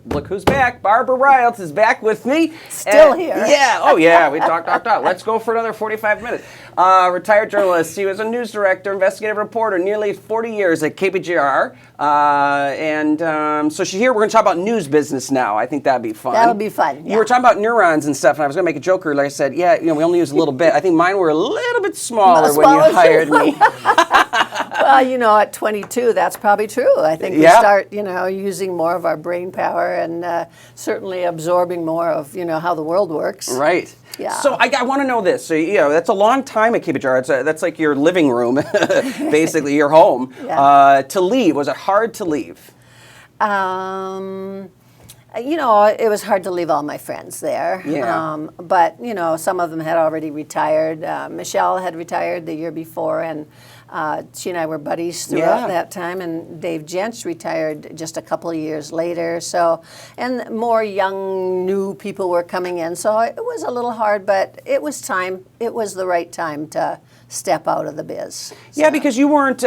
look who's back. Barbara Reyelts is back with me. Still here. Yeah. Oh, yeah. We talk. Let's go for another 45 minutes. Retired journalist. He was a news director, investigative reporter, nearly 40 years at KPGR. So she's here. We're going to talk about news business now. I think that'd be fun. That'll be fun. Yeah. You were talking about neurons and stuff, and I was going to make a joke earlier. I said, yeah, we only use a little bit. I think mine were a little bit smaller when you hired me. Well, at 22, that's probably true. I think we start, using more of our brain power and certainly absorbing more of, how the world works. Right. Yeah. So I want to know this. So, that's a long time at KPGR. That's like your living room, basically your home. Yeah. To leave, was it hard to leave? It was hard to leave all my friends there. Yeah. But, some of them had already retired. Michelle had retired the year before, and she and I were buddies throughout that time. And Dave Jench retired just a couple of years later. So, and more young, new people were coming in. So it was a little hard, but it was time. It was the right time to step out of the biz. So. Yeah, because you weren't,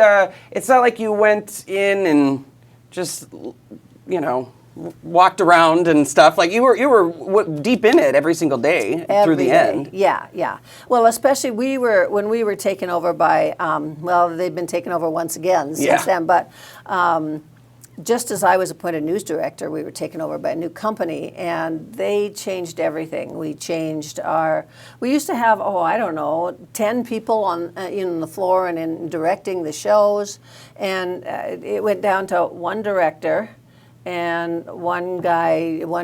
it's not like you went in and just, walked around and stuff. Like you were deep in it every single day through the end. Yeah. Well, especially when we were taken over by, they've been taken over once again since then. But just as I was appointed news director, we were taken over by a new company, and they changed everything. We changed we used to have, 10 people on in the floor and in directing the shows, and it went down to one director and one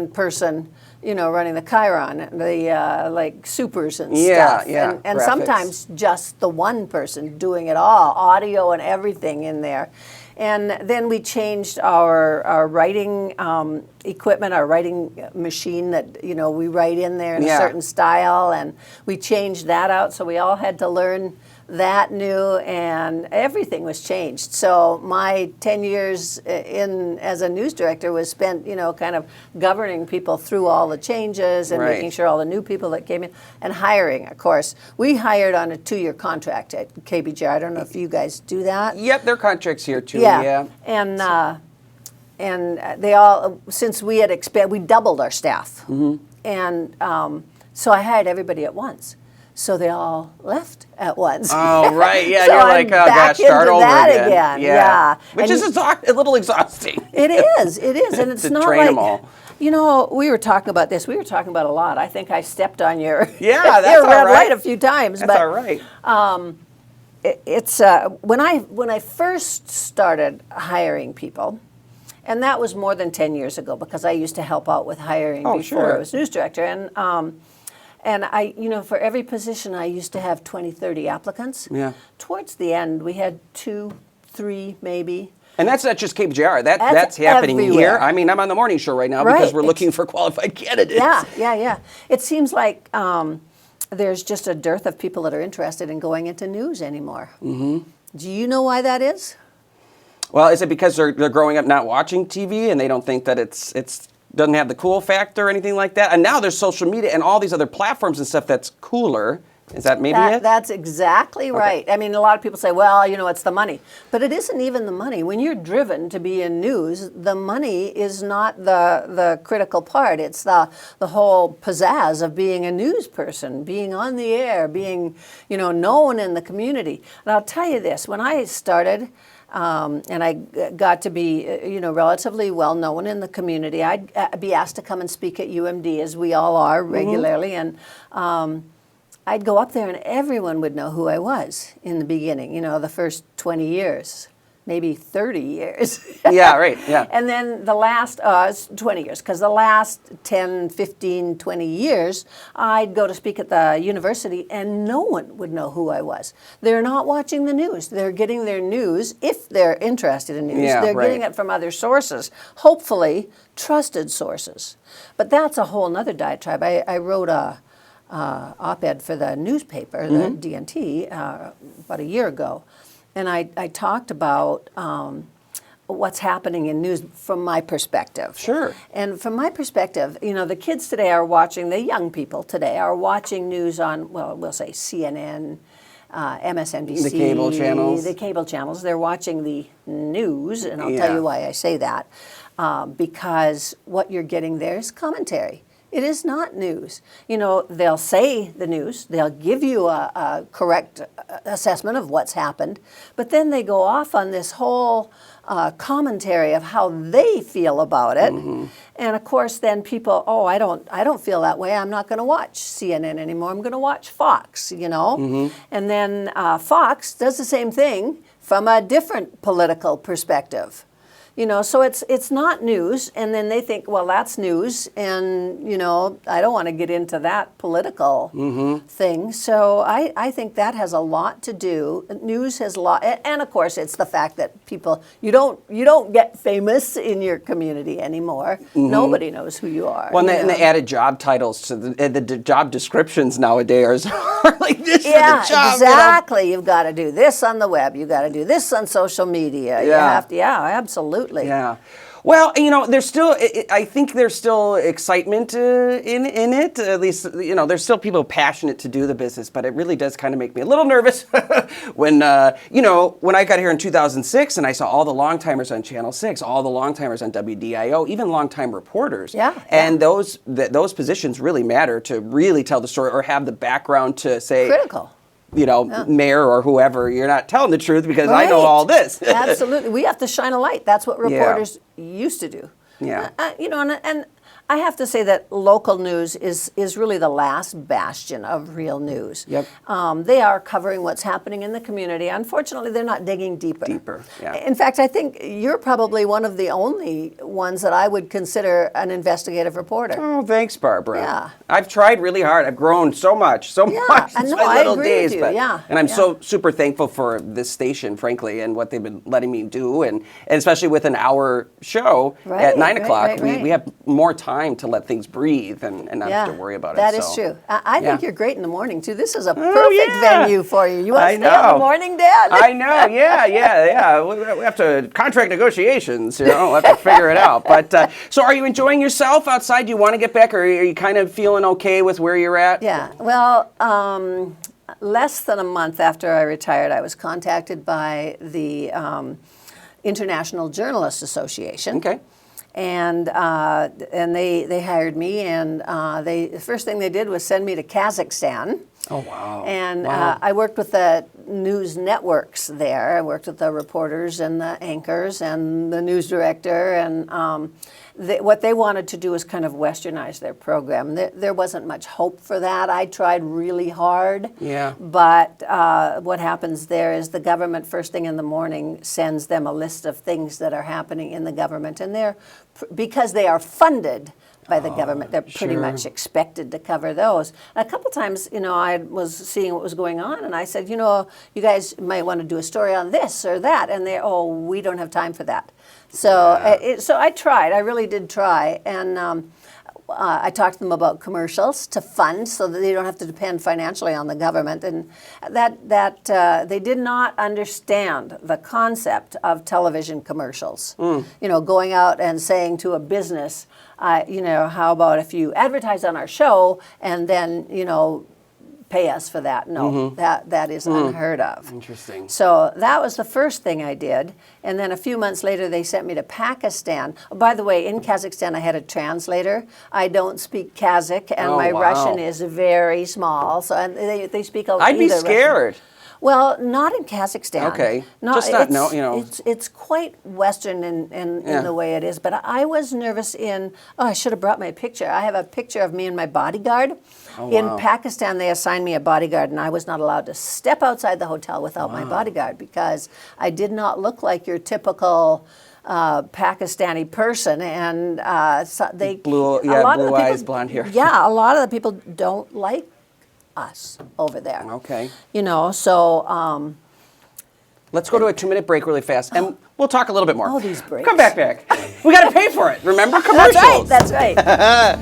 person, running the Chiron, the like supers and stuff. And sometimes just the one person doing it all, audio and everything in there. And then we changed our writing equipment, our writing machine that, we write in there in a certain style, and we changed that out, so we all had to learn that new, and everything was changed. So my 10 years as a news director was spent, kind of governing people through all the changes and making sure all the new people that came in, and hiring, of course. We hired on a 2-year contract at KPGR. I don't know if you guys do that. Yep, their contracts here too. Yeah. And they all, since we had we doubled our staff. Mm-hmm. And so I hired everybody at once. So they all left at once. Oh, right. Yeah, so you're like, oh, gosh, start over again. Yeah. Which is a little exhausting. It is. And it's not train like, them all. we were talking about this. We were talking about a lot. I think I stepped on your, that's your red all right. light a few times. That's all right. It's when I first started hiring people, and that was more than 10 years ago, because I used to help out with hiring before I was news director. And I, for every position, I used to have 20, 30 applicants. Yeah. Towards the end, we had 2, 3, maybe. And that's not just KPGR. That's happening everywhere. here. I mean, I'm on the morning show right now because we're looking for qualified candidates. Yeah. It seems like there's just a dearth of people that are interested in going into news anymore. Mm-hmm. Do you know why that is? Well, is it because they're growing up not watching TV and they don't think that it's doesn't have the cool factor or anything like that? And now there's social media and all these other platforms and stuff that's cooler. Is that maybe it? That's exactly right. I mean, a lot of people say, well, it's the money. But it isn't even the money. When you're driven to be in news, the money is not the critical part. It's the whole pizzazz of being a news person, being on the air, being, known in the community. And I'll tell you this, when I started, and I got to be, relatively well known in the community, I'd be asked to come and speak at UMD, as we all are regularly, and I'd go up there and everyone would know who I was in the beginning, the first 20 years. Maybe 30 years. Yeah, right, yeah. And then the last 20 years, because the last 10, 15, 20 years, I'd go to speak at the university and no one would know who I was. They're not watching the news. They're getting their news, if they're interested in news, they're getting it from other sources, hopefully trusted sources. But that's a whole nother diatribe. I wrote a op-ed for the newspaper, the DNT, about a year ago. And I talked about what's happening in news from my perspective. Sure. And from my perspective, the kids today are watching, the young people today are watching news on, we'll say CNN, MSNBC. The cable channels. The cable channels. They're watching the news, and I'll tell you why I say that. because what you're getting there is commentary. It is not news. You know, they'll say the news, they'll give you a correct assessment of what's happened, but then they go off on this whole commentary of how they feel about it. And of course, then people, oh, I don't feel that way. I'm not going to watch CNN anymore. I'm going to watch Fox, you know. And then Fox does the same thing from a different political perspective. You know, so it's not news, and then they think, well, that's news, and, you know, I don't want to get into that political thing. So I think that has a lot to do. News has a lot, and of course, it's the fact that people, you don't get famous in your community anymore. Nobody knows who you are. Well, and they added job titles to the job descriptions nowadays are like this for the job. Exactly. You know? You've got to do this on the web. You've got to do this on social media. You have to, absolutely. Yeah. Well, you know, there's still, I think there's still excitement in it. At least, you know, there's still people passionate to do the business, but it really does kind of make me a little nervous when, you know, when I got here in 2006 and I saw all the long-timers on Channel 6, all the long-timers on WDIO, even long-time reporters. And those positions really matter to really tell the story or have the background to say. Critical. You know, mayor or whoever, you're not telling the truth because I know all this. Absolutely. We have to shine a light. That's what reporters used to do. Yeah. You know, and I have to say that local news is really the last bastion of real news. Yep. They are covering what's happening in the community. Unfortunately, they're not digging deeper. Yeah. In fact, I think you're probably one of the only ones that I would consider an investigative reporter. Oh, thanks, Barbara. Yeah. I've tried really hard. I've grown so much since my little days. And I'm so super thankful for this station, frankly, and what they've been letting me do, and especially with an hour show at 9 o'clock, we have more time to let things breathe and not have to worry about it. That is true. I think you're great in the morning, too. This is a perfect venue for you. You want to stay in the morning, Dad? I know. Yeah. We have to, contract negotiations, you know, we'll have to figure it out. But so are you enjoying yourself outside? Do you want to get back, or are you kind of feeling okay with where you're at? Yeah. Well, less than a month after I retired, I was contacted by the International Journalists Association. Okay. And they hired me, and the first thing they did was send me to Kazakhstan. Oh, wow. And I worked with the news networks there. I worked with the reporters and the anchors and the news director. And what they wanted to do was kind of westernize their program. There wasn't much hope for that. I tried really hard. Yeah. But what happens there is the government, first thing in the morning, sends them a list of things that are happening in the government. And because they are funded by the government, they're pretty much expected to cover those. And a couple times, you know, I was seeing what was going on, and I said, you know, you guys might want to do a story on this or that, and we don't have time for that. So, so I tried. I really did try, and I talked to them about commercials to fund so that they don't have to depend financially on the government, and that they did not understand the concept of television commercials. You know, going out and saying to a business, you know, how about if you advertise on our show and then, you know, pay us for that? No, that is unheard of. Interesting. So that was the first thing I did. And then a few months later, they sent me to Pakistan. Oh, by the way, in Kazakhstan, I had a translator. I don't speak Kazakh, and my Russian is very small. So and they speak a I'd be scared. Russian. Well, not in Kazakhstan. Okay. It's quite Western in the way it is. But I was nervous I should have brought my picture. I have a picture of me and my bodyguard. In Pakistan, they assigned me a bodyguard, and I was not allowed to step outside the hotel without my bodyguard because I did not look like your typical Pakistani person, and they blue eyes, blonde hair. Yeah, a lot of the people don't like us over there. Okay. You know, so let's go to a 2-minute break really fast, and we'll talk a little bit more. Oh, these breaks. Come back. We got to pay for it. Remember commercials. That's right.